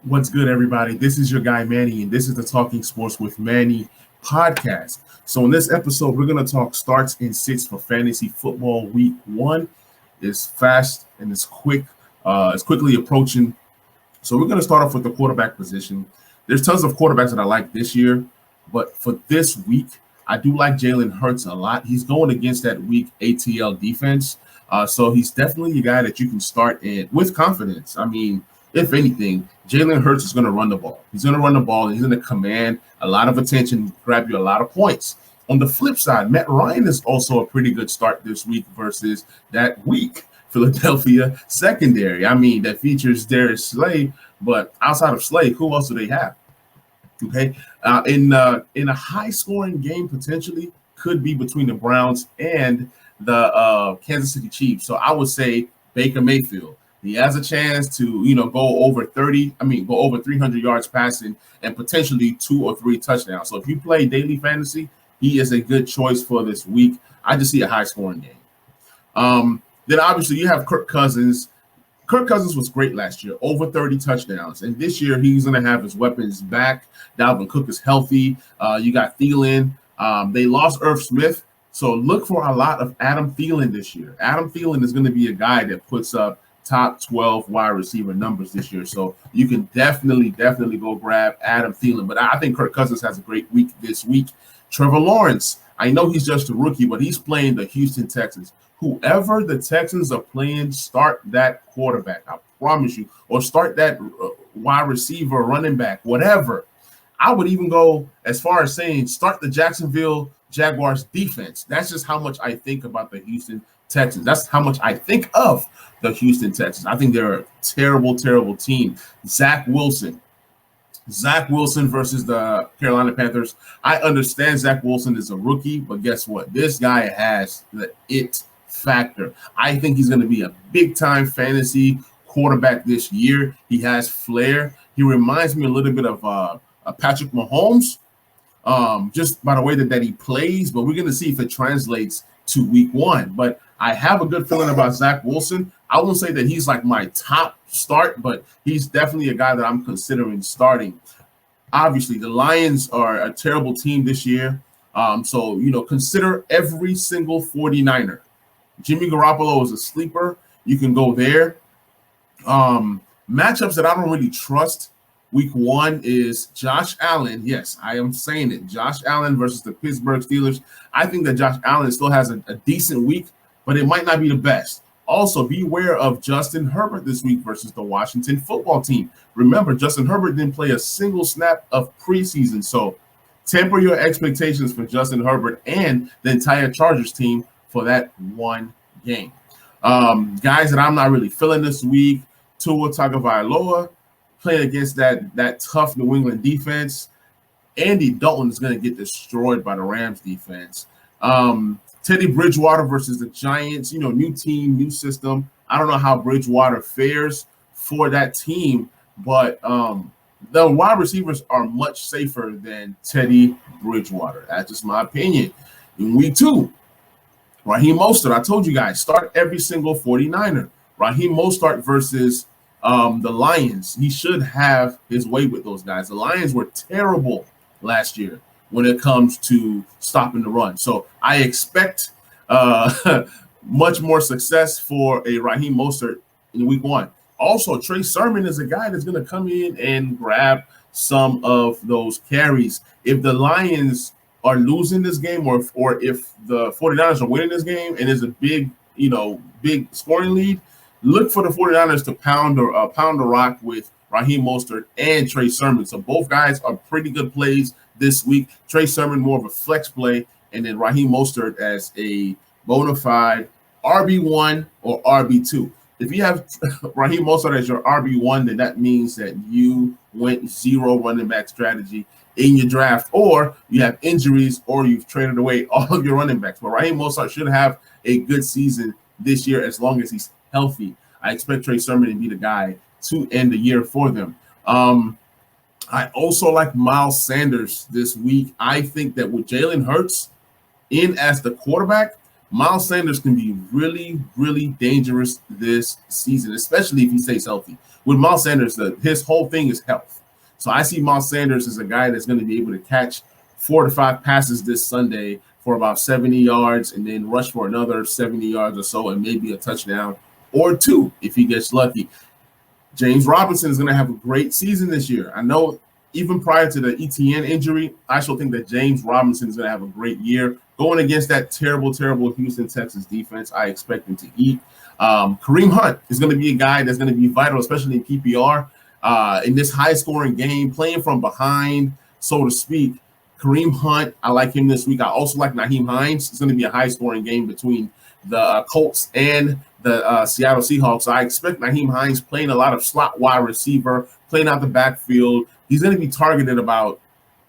What's good, everybody? This is your guy, Manny, and this is the Talking Sports with Manny podcast. So, in this episode, we're going to talk starts and sits for fantasy football week one. It's fast and it's quick, it's quickly approaching. So, we're going to start off with the quarterback position. There's tons of quarterbacks that I like this year, but for this week, I do like Jalen Hurts a lot. He's going against that weak ATL defense. So, he's definitely a guy that you can start in with confidence. I mean, if anything, Jalen Hurts is going to run the ball. He's going to run the ball and he's going to command a lot of attention, grab you a lot of points. On the flip side, Matt Ryan is also a pretty good start this week versus that weak Philadelphia secondary. I mean, that features Darius Slay, but outside of Slay, who else do they have? Okay, in a high scoring game potentially could be between the Browns and the Kansas City Chiefs. So I would say Baker Mayfield. He has a chance to go over 30. I mean, go over 300 yards passing and potentially 2 or 3 touchdowns. So if you play daily fantasy, he is a good choice for this week. I just see a high scoring game. Then obviously you have Kirk Cousins. Kirk Cousins was great last year, over 30 touchdowns. And this year, he's going to have his weapons back. Dalvin Cook is healthy. You got Thielen. They lost Irv Smith. So look for a lot of Adam Thielen this year. Adam Thielen is going to be a guy that puts up top 12 wide receiver numbers this year. So you can definitely go grab Adam Thielen. But I think Kirk Cousins has a great week this week. Trevor Lawrence, I know he's just a rookie, but he's playing the Houston Texans. Whoever the Texans are playing, start that quarterback. I promise you. Or start that wide receiver, running back, whatever. I would even go as far as saying start the Jacksonville Jaguars defense. That's just how much I think about the Houston Texans. That's how much I think of the Houston Texans. I think they're a terrible, terrible team. Zach Wilson versus the Carolina Panthers. I understand Zach Wilson is a rookie, but guess what? This guy has the it factor. I think he's going to be a big-time fantasy quarterback this year. He has flair. He reminds me a little bit of Patrick Mahomes, just by the way that he plays, but we're going to see if it translates to week one. But I have a good feeling about Zach Wilson. I won't say that he's like my top start, but he's definitely a guy that I'm considering starting. Obviously, the Lions are a terrible team this year. So consider every single 49er. Jimmy Garoppolo is a sleeper. You can go there. Matchups that I don't really trust week one is Josh Allen. Yes, I am saying it. Josh Allen versus the Pittsburgh Steelers. I think that Josh Allen still has a decent week, but it might not be the best. Also, beware of Justin Herbert this week versus the Washington football team. Remember, Justin Herbert didn't play a single snap of preseason, so temper your expectations for Justin Herbert and the entire Chargers team for that one game. Guys that I'm not really feeling this week, Tua Tagovailoa playing against that tough New England defense. Andy Dalton is going to get destroyed by the Rams defense. Teddy Bridgewater versus the Giants, new team, new system. I don't know how Bridgewater fares for that team, but the wide receivers are much safer than Teddy Bridgewater. That's just my opinion. In week two, Raheem Mostert, I told you guys, start every single 49er. Raheem Mostert versus the Lions. He should have his way with those guys. The Lions were terrible last year when it comes to stopping the run. So I expect much more success for a Raheem Mostert in week one. Also, Trey Sermon is a guy that's going to come in and grab some of those carries. If the Lions are losing this game or if the 49ers are winning this game and there's a big scoring lead, look for the 49ers to pound the rock with Raheem Mostert and Trey Sermon. So both guys are pretty good plays this week. Trey Sermon more of a flex play, and then Raheem Mostert as a bona fide RB1 or RB2. If you have Raheem Mostert as your RB1, then that means that you went zero running back strategy in your draft, or you have injuries, or you've traded away all of your running backs. But Raheem Mostert should have a good season this year as long as he's healthy. I expect Trey Sermon to be the guy to end the year for them. I also like Miles Sanders this week. I think that with Jalen Hurts in as the quarterback, Miles Sanders can be really, really dangerous this season, especially if he stays healthy. With Miles Sanders, his whole thing is health. So I see Miles Sanders as a guy that's going to be able to catch 4 to 5 passes this Sunday for about 70 yards and then rush for another 70 yards or so and maybe a touchdown or two if he gets lucky. James Robinson is going to have a great season this year. I know even prior to the ETN injury, I still think that James Robinson is going to have a great year. Going against that terrible, terrible Houston Texans defense, I expect him to eat. Kareem Hunt is going to be a guy that's going to be vital, especially in PPR, in this high-scoring game, playing from behind, so to speak. Kareem Hunt, I like him this week. I also like Nyheim Hines. It's going to be a high-scoring game between the Colts and the Seattle Seahawks. I expect Nyheim Hines playing a lot of slot wide receiver, playing out the backfield. He's going to be targeted about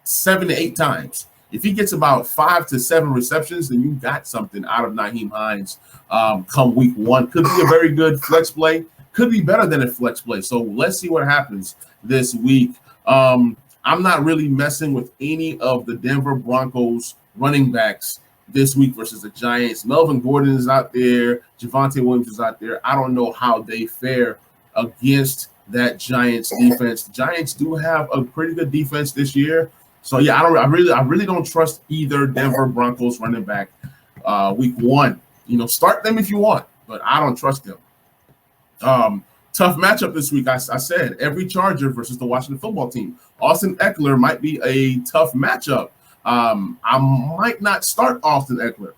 7 to 8 times. If he gets about 5 to 7 receptions, then you got something out of Nyheim Hines come week 1. Could be a very good flex play. Could be better than a flex play. So let's see what happens this week. I'm not really messing with any of the Denver Broncos running backs this week versus the Giants. Melvin Gordon is out there. Javonte Williams is out there. I don't know how they fare against that Giants defense. The Giants do have a pretty good defense this year. So yeah, I really don't trust either Denver Broncos running back week 1. Start them if you want, but I don't trust them. Tough matchup this week. I said every Charger versus the Washington football team. Austin Eckler might be a tough matchup. I might not start Austin Eckler,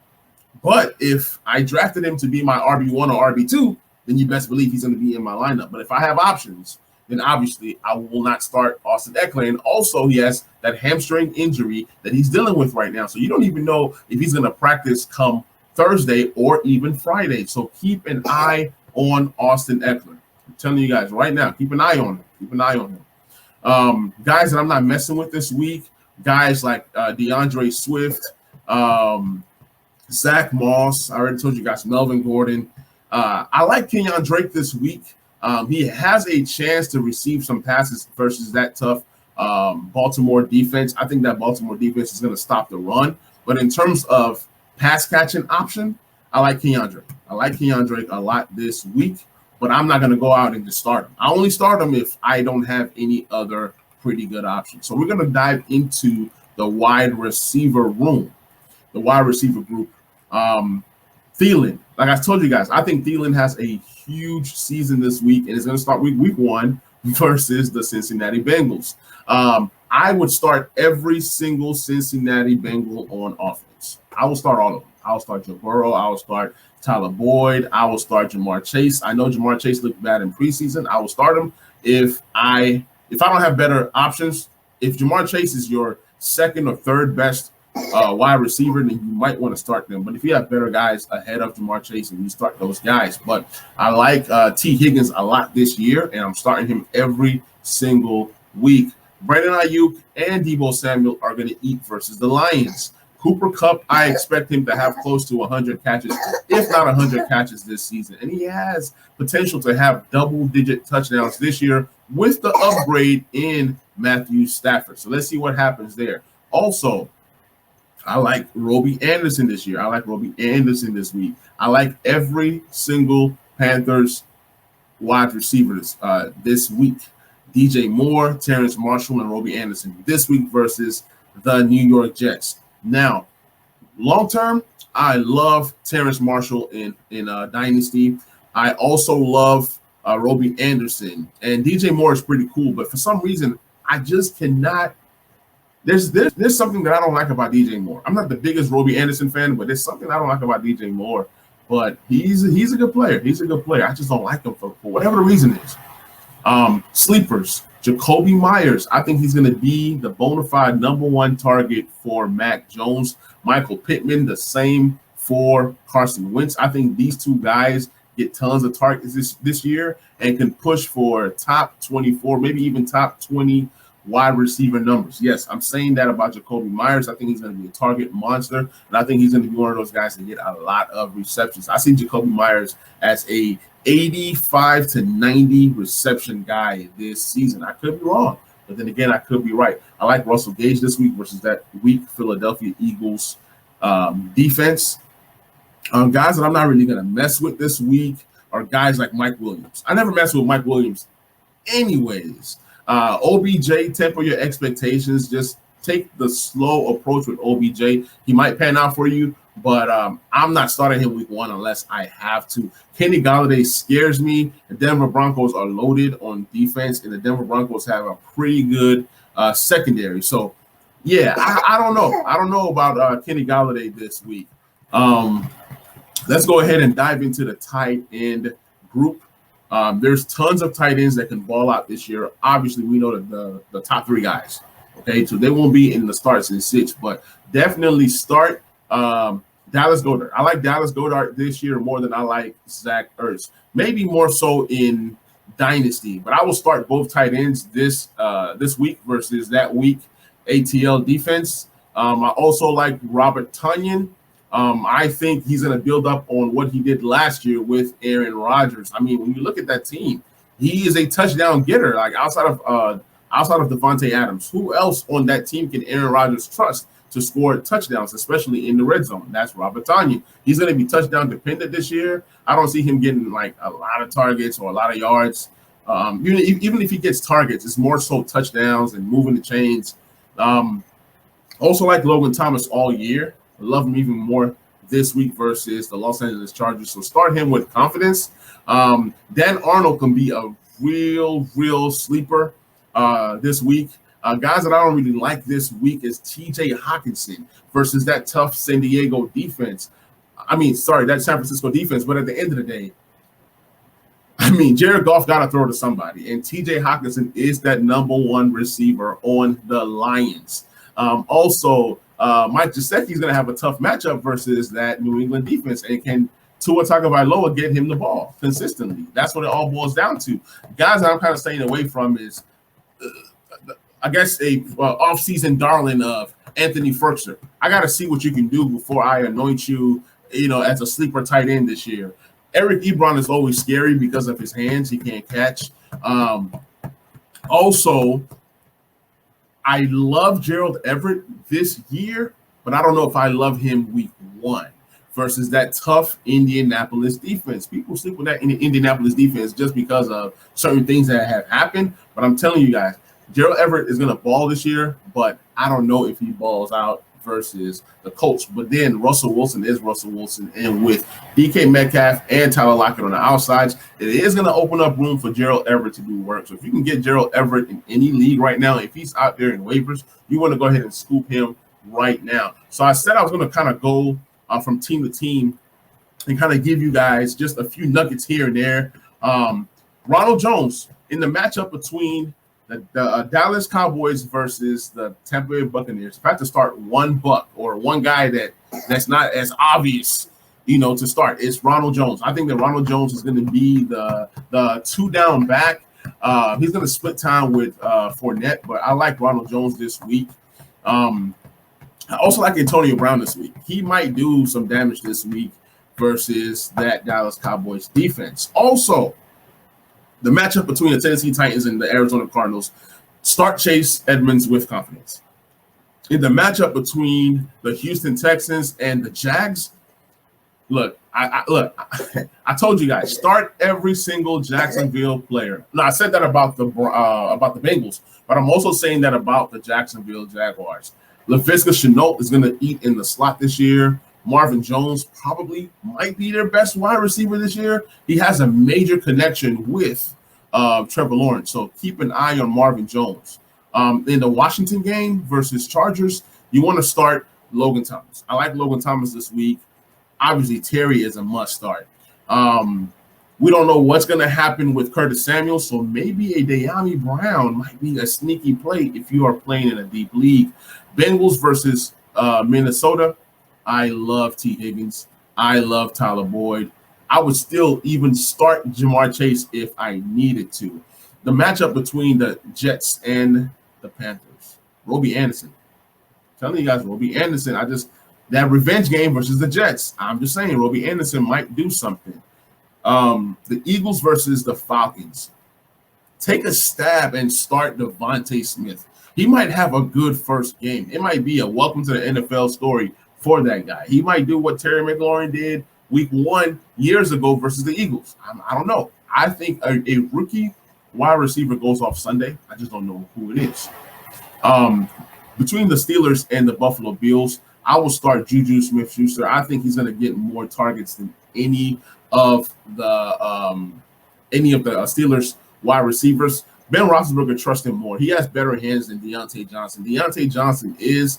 but if I drafted him to be my RB1 or RB2, then you best believe he's going to be in my lineup. But if I have options, then obviously I will not start Austin Eckler. And also he has that hamstring injury that he's dealing with right now. So you don't even know if he's going to practice come Thursday or even Friday. So keep an eye on Austin Eckler. I'm telling you guys right now, keep an eye on him. Keep an eye on him. Guys that I'm not messing with this week, guys like DeAndre Swift, Zach Moss. I already told you guys, Melvin Gordon. I like Kenyon Drake this week. He has a chance to receive some passes versus that tough Baltimore defense. I think that Baltimore defense is going to stop the run. But in terms of pass catching option, I like Kenyon Drake. I like Kenyon Drake a lot this week, but I'm not going to go out and just start him. I only start him if I don't have any other pretty good options. So we're going to dive into the wide receiver room, the wide receiver group. Thielen, like I told you guys, I think Thielen has a huge season this week, and it's going to start week 1 versus the Cincinnati Bengals. I would start every single Cincinnati Bengal on offense. I will start all of them. I will start Joe Burrow. I will start Tyler Boyd. I will start Jamar Chase. I know Jamar Chase looked bad in preseason. I will start him if I don't have better options. If Jamar Chase is your second or third best wide receiver, then you might want to start them. But if you have better guys ahead of Jamar Chase, then you start those guys. But I like T. Higgins a lot this year, and I'm starting him every single week. Brandon Ayuk and Deebo Samuel are going to eat versus the Lions. Cooper Kupp, I expect him to have close to 100 catches, if not 100 catches this season. And he has potential to have double-digit touchdowns this year with the upgrade in Matthew Stafford. So let's see what happens there. Also, I like Robbie Anderson this year. I like Robbie Anderson this week. I like every single Panthers wide receivers this week. DJ Moore, Terrence Marshall, and Robbie Anderson this week versus the New York Jets. Now, long term, I love Terrence Marshall in Dynasty. I also love Robbie Anderson, and DJ Moore is pretty cool. But for some reason, I just cannot. There's something that I don't like about DJ Moore. I'm not the biggest Robbie Anderson fan, but there's something I don't like about DJ Moore. But he's a good player. He's a good player. I just don't like him for whatever the reason is. Sleepers, Jacoby Myers. I think he's going to be the bona fide number 1 target for Mac Jones. Michael Pittman, the same for Carson Wentz. I think these two guys get tons of targets this year and can push for top 24, maybe even top 20 wide receiver numbers. Yes, I'm saying that about Jacoby Myers. I think he's going to be a target monster, and I think he's going to be one of those guys that get a lot of receptions. I see Jacoby Myers as a 85 to 90 reception guy this season. I could be wrong, but then again, I could be right. I like Russell Gage this week versus that weak Philadelphia Eagles defense. Guys that I'm not really going to mess with this week are guys like Mike Williams. I never mess with Mike Williams anyways. OBJ, temper your expectations. Just take the slow approach with OBJ. He might pan out for you, but I'm not starting him week 1 unless I have to. Kenny Golladay scares me. The Denver Broncos are loaded on defense, and the Denver Broncos have a pretty good secondary. So, yeah, I don't know. I don't know about Kenny Golladay this week. Let's go ahead and dive into the tight end group. There's tons of tight ends that can ball out this year. Obviously, we know that the top 3 guys. Okay, so they won't be in the starts and sits, but definitely start Dallas Goedert. I like Dallas Goedert this year more than I like Zach Ertz. Maybe more so in Dynasty, but I will start both tight ends this week versus that week ATL defense. I also like Robert Tonyan. I think he's going to build up on what he did last year with Aaron Rodgers. I mean, when you look at that team, he is a touchdown getter. Like outside of Devontae Adams, who else on that team can Aaron Rodgers trust to score touchdowns, especially in the red zone? That's Robert Tonyan. He's going to be touchdown dependent this year. I don't see him getting like a lot of targets or a lot of yards. Even if he gets targets, it's more so touchdowns and moving the chains. Also like Logan Thomas all year. I love him even more this week versus the Los Angeles Chargers. So start him with confidence. Dan Arnold can be a real sleeper this week. Guys that I don't really like this week is TJ Hawkinson versus that tough San Diego defense. That San Francisco defense. But at the end of the day, Jared Goff got to throw to somebody. And TJ Hawkinson is that number 1 receiver on the Lions. Also, Mike Gesicki is going to have a tough matchup versus that New England defense. And can Tua Tagovailoa get him the ball consistently? That's what it all boils down to. Guys that I'm kind of staying away from is, I guess, a off-season darling of Anthony Ferguson. I got to see what you can do before I anoint you, as a sleeper tight end this year. Eric Ebron is always scary because of his hands. He can't catch. Also, I love Gerald Everett this year, but I don't know if I love him week 1 versus that tough Indianapolis defense. People sleep with that Indianapolis defense just because of certain things that have happened. But I'm telling you guys, Gerald Everett is going to ball this year, but I don't know if he balls out versus the Colts. But then Russell Wilson is Russell Wilson. And with DK Metcalf and Tyler Lockett on the outsides, it is going to open up room for Gerald Everett to do work. So if you can get Gerald Everett in any league right now, if he's out there in waivers, you want to go ahead and scoop him right now. So I said I was going to kind of go from team to team and kind of give you guys just a few nuggets here and there. Ronald Jones in the matchup between the Dallas Cowboys versus the Tampa Bay Buccaneers. If I have to start one buck or one guy that's not as obvious, to start, it's Ronald Jones. I think that Ronald Jones is going to be the 2-down back. He's going to split time with Fournette, but I like Ronald Jones this week. I also like Antonio Brown this week. He might do some damage this week versus that Dallas Cowboys defense. Also, the matchup between the Tennessee Titans and the Arizona Cardinals, start Chase Edmonds with confidence. In the matchup between the Houston Texans and the Jags, look, I told you guys, start every single Jacksonville player. Now, I said that about the Bengals, but I'm also saying that about the Jacksonville Jaguars. Laviska Shenault is going to eat in the slot this year. Marvin Jones probably might be their best wide receiver this year. He has a major connection with Trevor Lawrence, so keep an eye on Marvin Jones. In the Washington game versus Chargers, you want to start Logan Thomas. I like Logan Thomas this week. Obviously, Terry is a must start. We don't know what's going to happen with Curtis Samuel, so maybe a De'Ami Brown might be a sneaky play if you are playing in a deep league. Bengals versus Minnesota. I love T. Higgins. I love Tyler Boyd. I would still even start Jamar Chase if I needed to. The matchup between the Jets and the Panthers. Robbie Anderson. I'm telling you guys, Robbie Anderson. That revenge game versus the Jets. I'm just saying, Robbie Anderson might do something. The Eagles versus the Falcons. Take a stab and start Devontae Smith. He might have a good first game. It might be a welcome to the NFL story for that guy. He might do what Terry McLaurin did week 1 years ago versus the Eagles. I don't know. I think a rookie wide receiver goes off Sunday. I just don't know who it is. Between the Steelers and the Buffalo Bills, I will start Juju Smith-Schuster. I think he's going to get more targets than any of the Steelers wide receivers. Ben Roethlisberger trusts him more. He has better hands than Deontay Johnson. Deontay Johnson is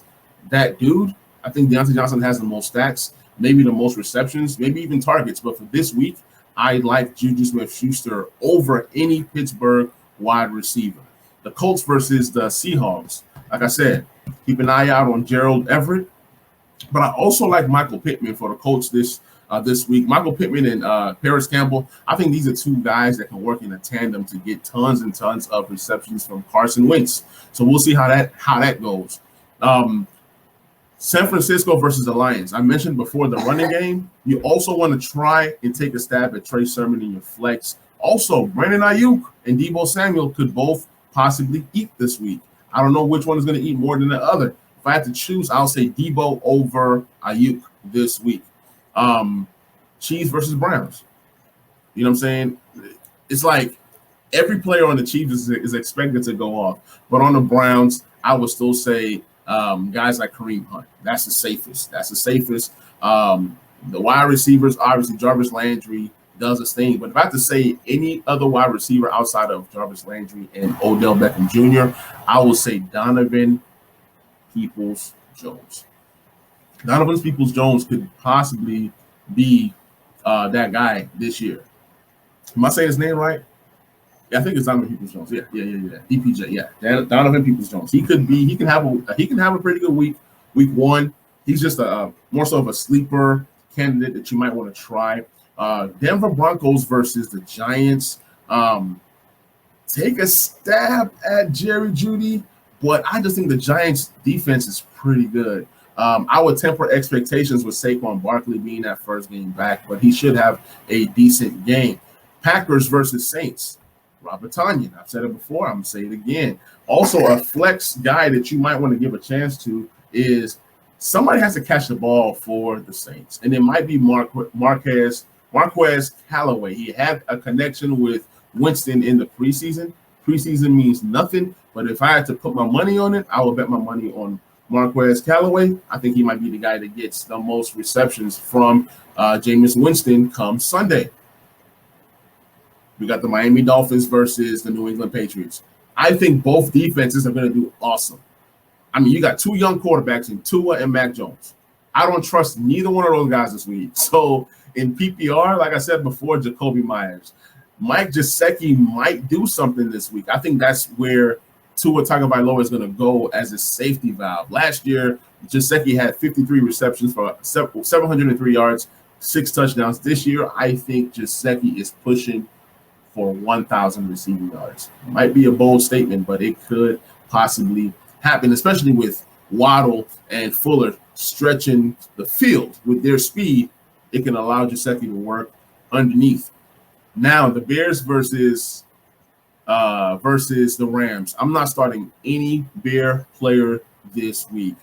that dude. I think Deontay Johnson has the most stacks, maybe the most receptions, maybe even targets. But for this week, I like Juju Smith-Schuster over any Pittsburgh wide receiver. The Colts versus the Seahawks. Like I said, keep an eye out on Gerald Everett. But I also like Michael Pittman for the Colts this week. Michael Pittman and Paris Campbell, I think these are two guys that can work in a tandem to get tons and tons of receptions from Carson Wentz. So we'll see how that goes. San Francisco versus the Lions. I mentioned before the running game. You also want to try and take a stab at Trey Sermon in your flex. Also, Brandon Ayuk and Deebo Samuel could both possibly eat this week. I don't know which one is going to eat more than the other. If I had to choose, I'll say Deebo over Ayuk this week. Chiefs versus Browns. You know what I'm saying? It's like every player on the Chiefs is expected to go off. But on the Browns, I would still say guys like Kareem Hunt. That's the safest. The wide receivers, obviously, Jarvis Landry does his thing. But if I have to say any other wide receiver outside of Jarvis Landry and Odell Beckham Jr., I will say Donovan Peoples-Jones. Donovan Peoples-Jones could possibly be that guy this year. Am I saying his name right? Yeah, I think it's Donovan Peoples-Jones. Yeah. DPJ. Yeah, Donovan Peoples-Jones. He can have a pretty good week 1. He's just a more so of a sleeper candidate that you might want to try. Denver Broncos versus the Giants. Take a stab at Jerry Jeudy, but I just think the Giants defense is pretty good. I would temper expectations with Saquon Barkley being that first game back, but he should have a decent game. Packers versus Saints. Robert Tonyan. I've said it before. I'm going to say it again. Also, a flex guy that you might want to give a chance to is somebody has to catch the ball for the Saints, and it might be Marquez Callaway. He had a connection with Winston in the preseason. Preseason means nothing, but if I had to put my money on it, I would bet my money on Marquez Callaway. I think he might be the guy that gets the most receptions from Jameis Winston come Sunday. We got the Miami Dolphins versus the New England Patriots. I think both defenses are going to do awesome. I mean, you got two young quarterbacks in Tua and Mac Jones. I don't trust neither one of those guys this week. So in PPR, like I said before, Jacoby Myers. Mike Gesicki might do something this week. I think that's where Tua Tagovailoa is going to go as a safety valve. Last year, Gesicki had 53 receptions for 703 yards, 6 touchdowns. This year, I think Gesicki is pushing for 1,000 receiving yards. Might be a bold statement, but it could possibly happen, especially with Waddle and Fuller stretching the field with their speed. It can allow Gesicki to work underneath. Now, the Bears versus the Rams. I'm not starting any Bear player this week.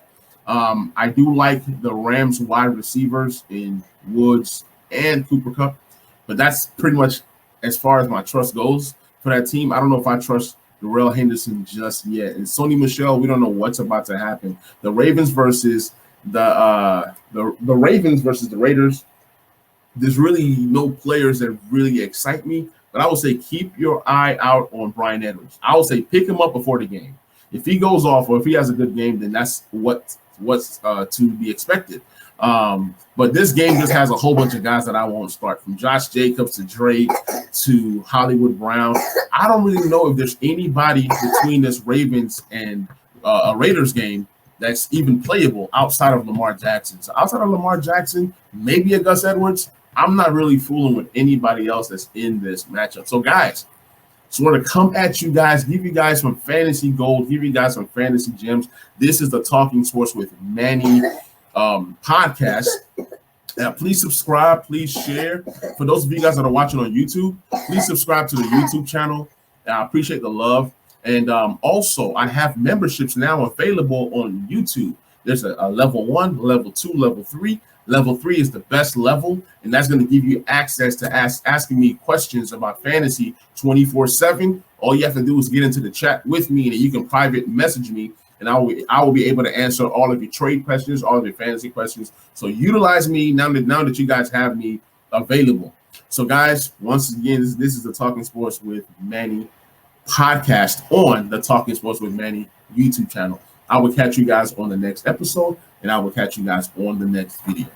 I do like the Rams wide receivers in Woods and Cooper Kupp, but that's pretty much as far as my trust goes for that team. I don't know if I trust Darrell Henderson just yet. And Sony Michel, we don't know what's about to happen. The Ravens versus the Ravens versus the Raiders. There's really no players that really excite me, but I would say keep your eye out on Bryan Edwards. I would say pick him up before the game. If he goes off or if he has a good game, then that's what's to be expected. But this game just has a whole bunch of guys that I won't start, from Josh Jacobs to Drake to Hollywood Brown. I don't really know if there's anybody between this Ravens and a Raiders game that's even playable outside of Lamar Jackson. So outside of Lamar Jackson, maybe a Gus Edwards, I'm not really fooling with anybody else that's in this matchup. So guys, just want to come at you guys, give you guys some fantasy gold, give you guys some fantasy gems. This is the Talking Sports with Manny podcast. Please subscribe, please share. For those of you guys that are watching on YouTube, please subscribe to the YouTube channel. I appreciate the love. And also, I have memberships now available on YouTube. There's a level 1, level 2, level 3. Level 3 is the best level, and that's going to give you access to asking me questions about fantasy 24/7. All you have to do is get into the chat with me, and you can private message me, and I will be able to answer all of your trade questions, all of your fantasy questions. So utilize me now that you guys have me available. So guys, once again, this is the Talking Sports with Manny podcast on the Talking Sports with Manny YouTube channel. I will catch you guys on the next episode, and I will catch you guys on the next video.